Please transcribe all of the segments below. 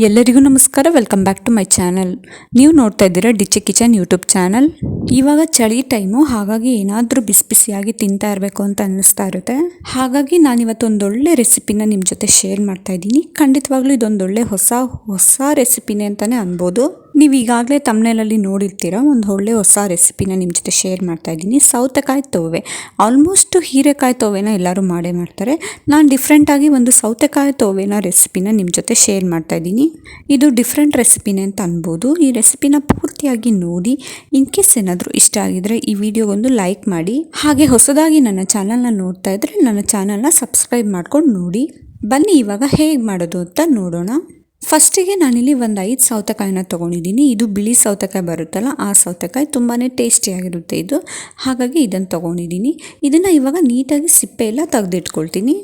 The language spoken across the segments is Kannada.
ಎಲ್ಲರಿಗೂ ನಮಸ್ಕಾರ. Welcome back to my channel. ನೀವು ನೋಡ್ತಾ ಇದ್ದೀರಾ ಡಿಚಿ ಕಿಚನ್ ಯೂಟ್ಯೂಬ್ ಚಾನಲ್. ಇವಾಗ ಚಳಿ ಟೈಮು, ಹಾಗಾಗಿ ಏನಾದರೂ ಬಿಸಿ ಬಿಸಿಯಾಗಿ ತಿಂತಾ ಇರಬೇಕು ಅಂತ ಅನ್ನಿಸ್ತಾ ಇರುತ್ತೆ. ಹಾಗಾಗಿ ನಾನಿವತ್ತು ಒಂದೊಳ್ಳೆ ರೆಸಿಪಿನ ನಿಮ್ಮ ಜೊತೆ ಶೇರ್ ಮಾಡ್ತಾ ಇದ್ದೀನಿ. ಖಂಡಿತವಾಗ್ಲೂ ಇದೊಂದೊಳ್ಳೆ ಹೊಸ ರೆಸಿಪಿನೇ ಅಂತಲೇ ಅನ್ಬೋದು. ನೀವು ಈಗಾಗಲೇ ತಮ್ನೇಲಲ್ಲಿ ನೋಡಿರ್ತೀರ, ಒಂದು ಒಳ್ಳೆ ಹೊಸ ರೆಸಿಪಿನ ನಿಮ್ಮ ಜೊತೆ ಶೇರ್ ಮಾಡ್ತಾ ಇದ್ದೀನಿ. ಸೌತೆಕಾಯಿ ತೋವೆ. ಆಲ್ಮೋಸ್ಟ್ ಹೀರೆಕಾಯಿ ತೋವೆನ ಎಲ್ಲರೂ ಮಾಡೇ ಮಾಡ್ತಾರೆ. ನಾನು ಡಿಫ್ರೆಂಟಾಗಿ ಒಂದು ಸೌತೆಕಾಯಿ ತೋವೆನ ರೆಸಿಪಿನ ನಿಮ್ಮ ಜೊತೆ ಶೇರ್ ಮಾಡ್ತಾ ಇದ್ದೀನಿ. ಇದು ಡಿಫ್ರೆಂಟ್ ರೆಸಿಪಿನೇ ಅಂತ ಅನ್ಬೋದು. ಈ ರೆಸಿಪಿನ ಪೂರ್ತಿಯಾಗಿ ನೋಡಿ. ಇನ್ ಕೇಸ್ ಏನಾದರೂ ಇಷ್ಟ ಆಗಿದ್ರೆ ಈ ವಿಡಿಯೋಗೊಂದು ಲೈಕ್ ಮಾಡಿ. ಹಾಗೆ ಹೊಸದಾಗಿ ನನ್ನ ಚಾನಲ್ನ ನೋಡ್ತಾ ಇದ್ರೆ ನನ್ನ ಚಾನಲ್ನ ಸಬ್ಸ್ಕ್ರೈಬ್ ಮಾಡ್ಕೊಂಡು ನೋಡಿ. ಬನ್ನಿ ಇವಾಗ ಹೇಗೆ ಮಾಡೋದು ಅಂತ ನೋಡೋಣ. ಫಸ್ಟಿಗೆ ನಾನಿಲ್ಲಿ ಒಂದು 5 ಸೌತೆಕಾಯಿನ ತೊಗೊಂಡಿದ್ದೀನಿ. ಇದು ಬಿಳಿ ಸೌತೆಕಾಯಿ ಬರುತ್ತಲ್ಲ, ಆ ಸೌತೆಕಾಯಿ ತುಂಬಾ ಟೇಸ್ಟಿಯಾಗಿರುತ್ತೆ ಇದು. ಹಾಗಾಗಿ ಇದನ್ನು ತೊಗೊಂಡಿದ್ದೀನಿ. ಇದನ್ನು ಇವಾಗ ನೀಟಾಗಿ ಸಿಪ್ಪೆ ಎಲ್ಲ ತೆಗೆದಿಟ್ಕೊಳ್ತೀನಿ.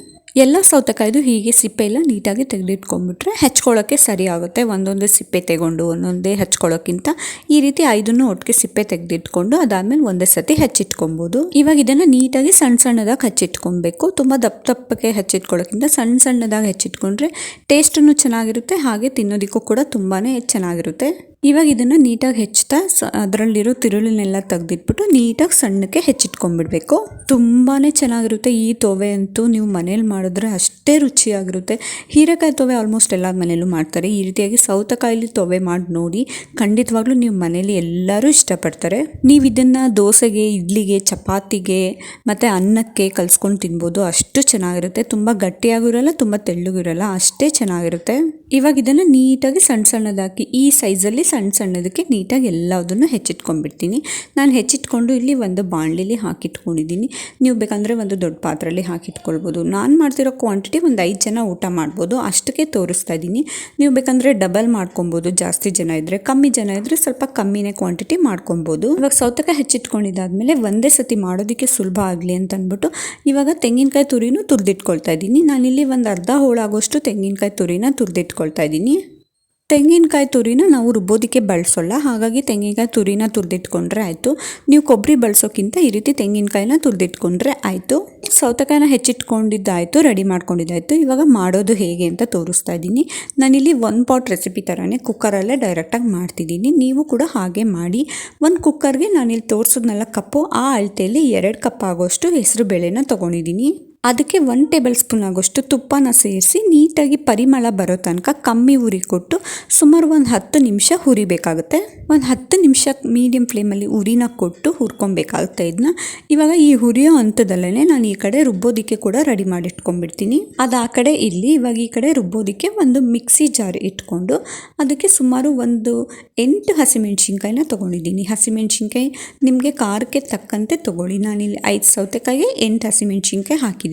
ಎಲ್ಲ ಸೌತೆಕಾಯ್ದು ಹೀಗೆ ಸಿಪ್ಪೆ ಎಲ್ಲ ನೀಟಾಗಿ ತೆಗೆದಿಟ್ಕೊಂಡ್ಬಿಟ್ರೆ ಹೆಚ್ಕೊಳ್ಳೋಕ್ಕೆ ಸರಿ ಆಗುತ್ತೆ. ಒಂದೊಂದೇ ಸಿಪ್ಪೆ ತೆಗೊಂಡು ಒಂದೊಂದೇ ಹಚ್ಕೊಳ್ಳೋಕ್ಕಿಂತ ಈ ರೀತಿ 5 ಒಟ್ಟಿಗೆ ಸಿಪ್ಪೆ ತೆಗೆದಿಟ್ಕೊಂಡು ಅದಾದಮೇಲೆ ಒಂದೇ ಸತಿ ಹಚ್ಚಿಟ್ಕೊಬೋದು. ಇವಾಗ ಇದನ್ನು ನೀಟಾಗಿ ಸಣ್ಣ ಸಣ್ಣದಾಗಿ ಹಚ್ಚಿಟ್ಕೊಬೇಕು. ತುಂಬ ದಪ್ಪಗೆ ಹಚ್ಚಿಟ್ಕೊಳ್ಳೋಕ್ಕಿಂತ ಸಣ್ಣ ಸಣ್ಣದಾಗಿ ಹಚ್ಚಿಟ್ಕೊಂಡ್ರೆ ಟೇಸ್ಟೂ ಚೆನ್ನಾಗಿರುತ್ತೆ, ಹಾಗೆ ತಿನ್ನೋದಕ್ಕೂ ಕೂಡ ತುಂಬಾ ಚೆನ್ನಾಗಿರುತ್ತೆ. ಇವಾಗ ಇದನ್ನು ನೀಟಾಗಿ ಹೆಚ್ಚುತ್ತಾ ಅದರಲ್ಲಿರೋ ತಿರುಳನ್ನೆಲ್ಲ ತೆಗೆದಿಟ್ಬಿಟ್ಟು ನೀಟಾಗಿ ಸಣ್ಣಕ್ಕೆ ಹೆಚ್ಚಿಟ್ಕೊಂಡ್ಬಿಡ್ಬೇಕು. ತುಂಬಾ ಚೆನ್ನಾಗಿರುತ್ತೆ ಈ ತೋವೆ ಅಂತೂ. ನೀವು ಮನೇಲಿ ಮಾಡಿದ್ರೆ ಅಷ್ಟೇ ರುಚಿಯಾಗಿರುತ್ತೆ. ಹೀರೆಕಾಯಿ ತೋವೆ ಆಲ್ಮೋಸ್ಟ್ ಎಲ್ಲರ ಮನೇಲೂ ಮಾಡ್ತಾರೆ. ಈ ರೀತಿಯಾಗಿ ಸೌತೆಕಾಯಲ್ಲಿ ತೋವೆ ಮಾಡಿ ನೋಡಿ. ಖಂಡಿತವಾಗ್ಲೂ ನೀವು ಮನೇಲಿ ಎಲ್ಲರೂ ಇಷ್ಟಪಡ್ತಾರೆ. ನೀವು ಇದನ್ನು ದೋಸೆಗೆ, ಇಡ್ಲಿಗೆ, ಚಪಾತಿಗೆ ಮತ್ತು ಅನ್ನಕ್ಕೆ ಕಲಿಸ್ಕೊಂಡು ತಿನ್ಬೋದು. ಅಷ್ಟು ಚೆನ್ನಾಗಿರುತ್ತೆ. ತುಂಬ ಗಟ್ಟಿಯಾಗೂ ಇರಲ್ಲ, ತುಂಬ ತೆಳ್ಳಗೂ ಇರಲ್ಲ, ಅಷ್ಟೇ ಚೆನ್ನಾಗಿರುತ್ತೆ. ಇವಾಗ ಇದನ್ನು ನೀಟಾಗಿ ಸಣ್ಣ ಸಣ್ಣದಾಗಿ ಈ ಸೈಜಲ್ಲಿ ಸಣ್ಣದಕ್ಕೆ ನೀಟಾಗಿ ಎಲ್ಲದನ್ನು ಹೆಚ್ಚಿಟ್ಕೊಂಡ್ಬಿಡ್ತೀನಿ. ನಾನು ಹೆಚ್ಚಿಟ್ಕೊಂಡು ಇಲ್ಲಿ ಒಂದು ಬಾಣಲಿಲಿ ಹಾಕಿಟ್ಕೊಂಡಿದ್ದೀನಿ. ನೀವು ಬೇಕಂದರೆ ಒಂದು ದೊಡ್ಡ ಪಾತ್ರೆಯಲ್ಲಿ ಹಾಕಿಟ್ಕೊಳ್ಬೋದು. ನಾನು ಮಾಡ್ತಿರೋ ಕ್ವಾಂಟಿಟಿ ಒಂದು 5 ಜನ ಊಟ ಮಾಡ್ಬೋದು, ಅಷ್ಟಕ್ಕೆ ತೋರಿಸ್ತಾ ಇದ್ದೀನಿ. ನೀವು ಬೇಕಂದರೆ ಡಬಲ್ ಮಾಡ್ಕೊಬೋದು. ಜಾಸ್ತಿ ಜನ ಇದ್ದರೆ, ಕಮ್ಮಿ ಜನ ಇದ್ದರೆ ಸ್ವಲ್ಪ ಕಮ್ಮಿನೇ ಕ್ವಾಂಟಿಟಿ ಮಾಡ್ಕೊಬೋದು. ಇವಾಗ ಸೌತೆಕಾಯಿ ಹೆಚ್ಚಿಟ್ಕೊಂಡಿದ್ದಾದಮೇಲೆ ಒಂದೇ ಸತಿ ಮಾಡೋದಕ್ಕೆ ಸುಲಭ ಆಗಲಿ ಅಂತ ಅಂದ್ಬಿಟ್ಟು ಇವಾಗ ತೆಂಗಿನಕಾಯಿ ತುರಿನೂ ತುರಿದಿಟ್ಕೊಳ್ತಾ ಇದ್ದೀನಿ. ನಾನಿಲ್ಲಿ ಒಂದು ಅರ್ಧ ಹೋಳಾಗೋಷ್ಟು ತೆಂಗಿನಕಾಯಿ ತುರಿನ ತುರಿದಿಟ್ಕೊಳ್ತಾ ಇದ್ದೀನಿ. ತೆಂಗಿನಕಾಯಿ ತುರಿನ ನಾವು ರುಬ್ಬೋದಕ್ಕೆ ಬಳಸೋಲ್ಲ, ಹಾಗಾಗಿ ತೆಂಗಿನಕಾಯಿ ತುರಿನ ತುರಿದಿಟ್ಕೊಂಡ್ರೆ ಆಯಿತು. ನೀವು ಕೊಬ್ಬರಿ ಬಳಸೋಕ್ಕಿಂತ ಈ ರೀತಿ ತೆಂಗಿನಕಾಯಿನ ತುರಿದಿಟ್ಕೊಂಡ್ರೆ ಆಯಿತು. ಸೌತೆಕಾಯಿನ ಹೆಚ್ಚಿಟ್ಕೊಂಡಿದ್ದಾಯಿತು, ರೆಡಿ ಮಾಡ್ಕೊಂಡಿದ್ದಾಯಿತು. ಇವಾಗ ಮಾಡೋದು ಹೇಗೆ ಅಂತ ತೋರಿಸ್ತಾ ಇದ್ದೀನಿ. ನಾನಿಲ್ಲಿ 1 ಪಾಟ್ ರೆಸಿಪಿ ಥರನೇ ಕುಕ್ಕರಲ್ಲೇ ಡೈರೆಕ್ಟಾಗಿ ಮಾಡ್ತಿದ್ದೀನಿ. ನೀವು ಕೂಡ ಹಾಗೆ ಮಾಡಿ. ಒಂದು ಕುಕ್ಕರ್ಗೆ ನಾನಿಲ್ಲಿ ತೋರಿಸೋದ್ನೆಲ್ಲ ಕಪ್ಪು, ಆ ಅಳತೆಯಲ್ಲಿ 2 ಕಪ್ ಆಗೋಷ್ಟು ಹೆಸರು ಬೇಳೆನ ತೊಗೊಂಡಿದ್ದೀನಿ. ಅದಕ್ಕೆ 1 ಟೇಬಲ್ ಸ್ಪೂನ್ ಆಗೋಷ್ಟು ತುಪ್ಪನ ಸೇರಿಸಿ ನೀಟಾಗಿ ಪರಿಮಳ ಬರೋ ತನಕ ಕಮ್ಮಿ ಉರಿ ಕೊಟ್ಟು ಸುಮಾರು ಒಂದು 10 ನಿಮಿಷ ಹುರಿಬೇಕಾಗುತ್ತೆ. ಒಂದು 10 ನಿಮಿಷ ಮೀಡಿಯಮ್ ಫ್ಲೇಮಲ್ಲಿ ಉರಿನ ಕೊಟ್ಟು ಹುರ್ಕೊಬೇಕಾಗುತ್ತೆ ಇದನ್ನ. ಇವಾಗ ಈ ಹುರಿಯೋ ಹಂತದಲ್ಲೇ ನಾನು ಈ ಕಡೆ ರುಬ್ಬೋದಕ್ಕೆ ಕೂಡ ರೆಡಿ ಮಾಡಿ ಇಟ್ಕೊಂಡ್ಬಿಡ್ತೀನಿ. ಅದು ಆ ಕಡೆ ಇಲ್ಲಿ. ಇವಾಗ ಈ ಕಡೆ ರುಬ್ಬೋದಕ್ಕೆ ಒಂದು ಮಿಕ್ಸಿ ಜಾರ್ ಇಟ್ಕೊಂಡು ಅದಕ್ಕೆ ಸುಮಾರು ಒಂದು 8 ಹಸಿಮೆಣ್ಸಿನ್ಕಾಯಿನ ತೊಗೊಂಡಿದ್ದೀನಿ. ಹಸಿಮೆಣ್ಸಿನ್ಕಾಯಿ ನಿಮಗೆ ಖಾರಕ್ಕೆ ತಕ್ಕಂತೆ ತೊಗೊಳ್ಳಿ. ನಾನಿಲ್ಲಿ 5 ಸೌತೆಕಾಯಿಗೆ 8 ಹಸಿಮೆಣ್ಸಿನ್ಕಾಯಿ ಹಾಕಿದ್ದೀನಿ.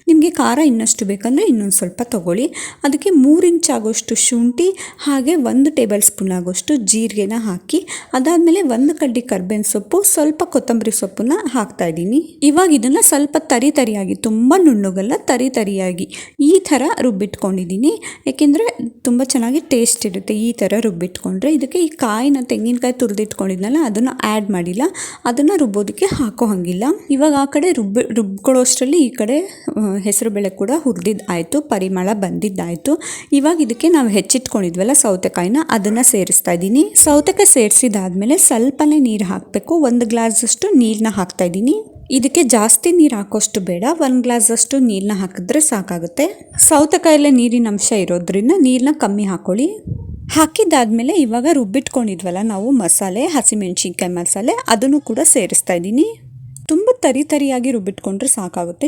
ನಿಮಗೆ ಖಾರ ಇನ್ನಷ್ಟು ಬೇಕಂದರೆ ಇನ್ನೊಂದು ಸ್ವಲ್ಪ ತೊಗೊಳ್ಳಿ. ಅದಕ್ಕೆ 3 ಇಂಚ್ ಆಗೋಷ್ಟು ಶುಂಠಿ ಹಾಗೆ 1 ಟೇಬಲ್ ಸ್ಪೂನ್ ಆಗೋಷ್ಟು ಜೀರಿಗೆನ ಹಾಕಿ ಅದಾದಮೇಲೆ 1 ಕಡ್ಡಿ ಕರ್ಬೇವಿನ ಸೊಪ್ಪು, ಸ್ವಲ್ಪ ಕೊತ್ತಂಬರಿ ಸೊಪ್ಪನ್ನ ಹಾಕ್ತಾ ಇದ್ದೀನಿ. ಇವಾಗ ಇದನ್ನು ಸ್ವಲ್ಪ ತರಿಯಾಗಿ, ತುಂಬ ನುಣ್ಣಗಲ್ಲ, ತರಿಯಾಗಿ ಈ ಥರ ರುಬ್ಬಿಟ್ಕೊಂಡಿದ್ದೀನಿ. ಏಕೆಂದರೆ ತುಂಬ ಚೆನ್ನಾಗಿ ಟೇಸ್ಟ್ ಇರುತ್ತೆ ಈ ಥರ ರುಬ್ಬಿಟ್ಕೊಂಡ್ರೆ. ಇದಕ್ಕೆ ಈ ಕಾಯಿನ ತೆಂಗಿನಕಾಯಿ ತುರಿದಿಟ್ಕೊಂಡಿದ್ನಲ್ಲ ಅದನ್ನು ಆ್ಯಡ್ ಮಾಡಿಲ್ಲ, ಅದನ್ನು ರುಬ್ಬೋದಕ್ಕೆ ಹಾಕೋ ಹಾಗಿಲ್ಲ. ಇವಾಗ ಆ ಕಡೆ ರುಬ್ಕೊಳ್ಳೋಷ್ಟರಲ್ಲಿ ಈ ಕಡೆ ಹೆಸರು ಬೇಳೆ ಕೂಡ ಹುರಿದಿದ್ದಾಯಿತು, ಪರಿಮಳ ಬಂದಿದ್ದಾಯಿತು. ಇವಾಗ ಇದಕ್ಕೆ ನಾವು ಹೆಚ್ಚಿಟ್ಕೊಂಡಿದ್ವಲ್ಲ ಸೌತೆಕಾಯಿನ, ಅದನ್ನು ಸೇರಿಸ್ತಾ ಇದ್ದೀನಿ. ಸೌತೆಕಾಯಿ ಸೇರಿಸಿದಾದ್ಮೇಲೆ ಸ್ವಲ್ಪನೇ ನೀರು ಹಾಕಬೇಕು. 1 ಗ್ಲಾಸಷ್ಟು ನೀರನ್ನ ಹಾಕ್ತಾ ಇದ್ದೀನಿ. ಇದಕ್ಕೆ ಜಾಸ್ತಿ ನೀರು ಹಾಕೋಷ್ಟು ಬೇಡ, 1 ಗ್ಲಾಸಷ್ಟು ನೀರನ್ನ ಹಾಕಿದ್ರೆ ಸಾಕಾಗುತ್ತೆ. ಸೌತೆಕಾಯಲ್ಲೇ ನೀರಿನ ಅಂಶ ಇರೋದ್ರಿಂದ ನೀರನ್ನ ಕಮ್ಮಿ ಹಾಕೊಳ್ಳಿ. ಹಾಕಿದ್ದಾದ್ಮೇಲೆ ಇವಾಗ ರುಬ್ಬಿಟ್ಕೊಂಡಿದ್ವಲ್ಲ ನಾವು ಮಸಾಲೆ, ಹಸಿಮೆಣ್ಸಿನ್ಕಾಯಿ ಮಸಾಲೆ, ಅದನ್ನು ಕೂಡ ಸೇರಿಸ್ತಾ ಇದ್ದೀನಿ. ತುಂಬ ತರಿಯಾಗಿ ರುಬ್ಬಿಟ್ಕೊಂಡ್ರೆ ಸಾಕಾಗುತ್ತೆ.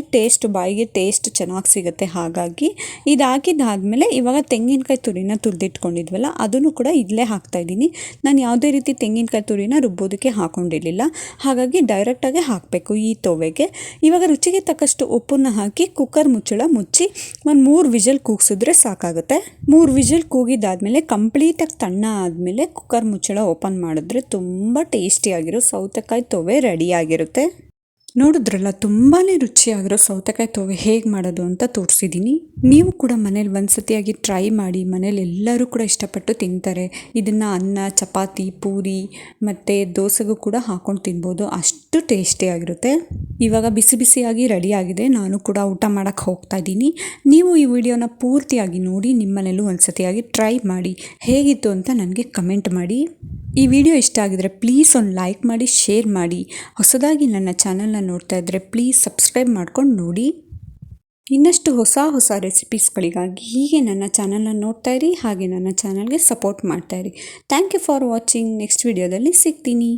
ಬಾಯಿಗೆ ಟೇಸ್ಟ್ ಚೆನ್ನಾಗಿ ಸಿಗುತ್ತೆ. ಹಾಗಾಗಿ ಇದು ಹಾಕಿದ್ದಾದಮೇಲೆ ಇವಾಗ ತೆಂಗಿನಕಾಯಿ ತುರಿನ ತುರಿದಿಟ್ಕೊಂಡಿದ್ವಲ್ಲ ಅದನ್ನು ಕೂಡ ಇಲ್ಲೇ ಹಾಕ್ತಾಯಿದ್ದೀನಿ. ನಾನು ಯಾವುದೇ ರೀತಿ ತೆಂಗಿನಕಾಯಿ ತುರಿನ ರುಬ್ಬೋದಕ್ಕೆ ಹಾಕ್ಕೊಂಡಿರಲಿಲ್ಲ, ಹಾಗಾಗಿ ಡೈರೆಕ್ಟಾಗಿ ಹಾಕಬೇಕು ಈ ತೋವೆಗೆ. ಇವಾಗ ರುಚಿಗೆ ತಕ್ಕಷ್ಟು ಉಪ್ಪನ್ನು ಹಾಕಿ ಕುಕ್ಕರ್ ಮುಚ್ಚಳ ಮುಚ್ಚಿ ಒಂದು 3 ವಿಷಲ್ ಕೂಗಿಸಿದ್ರೆ ಸಾಕಾಗುತ್ತೆ. 3 ವಿಷಲ್ ಕೂಗಿದ್ದಾದಮೇಲೆ ಕಂಪ್ಲೀಟಾಗಿ ತಣ್ಣ ಆದಮೇಲೆ ಕುಕ್ಕರ್ ಮುಚ್ಚಳ ಓಪನ್ ಮಾಡಿದ್ರೆ ತುಂಬ ಟೇಸ್ಟಿಯಾಗಿರೋ ಸೌತೆಕಾಯಿ ತೋವೆ ರೆಡಿಯಾಗಿರುತ್ತೆ. ನೋಡಿದ್ರಲ್ಲ ತುಂಬಾ ರುಚಿಯಾಗಿರೋ ಸೌತೆಕಾಯಿ ತೋವೆ ಹೇಗೆ ಮಾಡೋದು ಅಂತ ತೋರಿಸಿದ್ದೀನಿ. ನೀವು ಕೂಡ ಮನೇಲಿ ಒಂದ್ಸತಿಯಾಗಿ ಟ್ರೈ ಮಾಡಿ. ಮನೇಲಿ ಎಲ್ಲರೂ ಕೂಡ ಇಷ್ಟಪಟ್ಟು ತಿಂತಾರೆ. ಇದನ್ನು ಅನ್ನ, ಚಪಾತಿ, ಪೂರಿ ಮತ್ತು ದೋಸೆಗೂ ಕೂಡ ಹಾಕ್ಕೊಂಡು ತಿನ್ಬೋದು. ಅಷ್ಟು ಟೇಸ್ಟಿಯಾಗಿರುತ್ತೆ. ಇವಾಗ ಬಿಸಿ ಬಿಸಿಯಾಗಿ ರೆಡಿಯಾಗಿದೆ. ನಾನು ಕೂಡ ಊಟ ಮಾಡೋಕ್ಕೆ ಹೋಗ್ತಾ ಇದ್ದೀನಿ. ನೀವು ಈ ವಿಡಿಯೋನ ಪೂರ್ತಿಯಾಗಿ ನೋಡಿ ನಿಮ್ಮ ಮನೇಲೂ ಒಂದ್ಸತಿಯಾಗಿ ಟ್ರೈ ಮಾಡಿ. ಹೇಗಿತ್ತು ಅಂತ ನನಗೆ ಕಮೆಂಟ್ ಮಾಡಿ. ಈ ವಿಡಿಯೋ ಇಷ್ಟ ಆಗಿದ್ರೆ ಪ್ಲೀಸ್ ಒಂದು ಲೈಕ್ ಮಾಡಿ, ಶೇರ್ ಮಾಡಿ. ಹೊಸದಾಗಿ ನನ್ನ ಚಾನಲ್ನ ನೋಡ್ತಾ ಇದ್ದರೆ ಪ್ಲೀಸ್ ಸಬ್ಸ್ಕ್ರೈಬ್ ಮಾಡ್ಕೊಂಡು ನೋಡಿ. ಇನ್ನಷ್ಟು ಹೊಸ ರೆಸಿಪೀಸ್ಗಳಿಗಾಗಿ ಹೀಗೆ ನನ್ನ ಚಾನಲ್ನ ನೋಡ್ತಾ ಇರಿ, ಹಾಗೆ ನನ್ನ ಚಾನಲ್ಗೆ ಸಪೋರ್ಟ್ ಮಾಡ್ತಾ ಇರಿ. Thank you for watching. Next ವಿಡಿಯೋದಲ್ಲಿ ಸಿಗ್ತೀನಿ.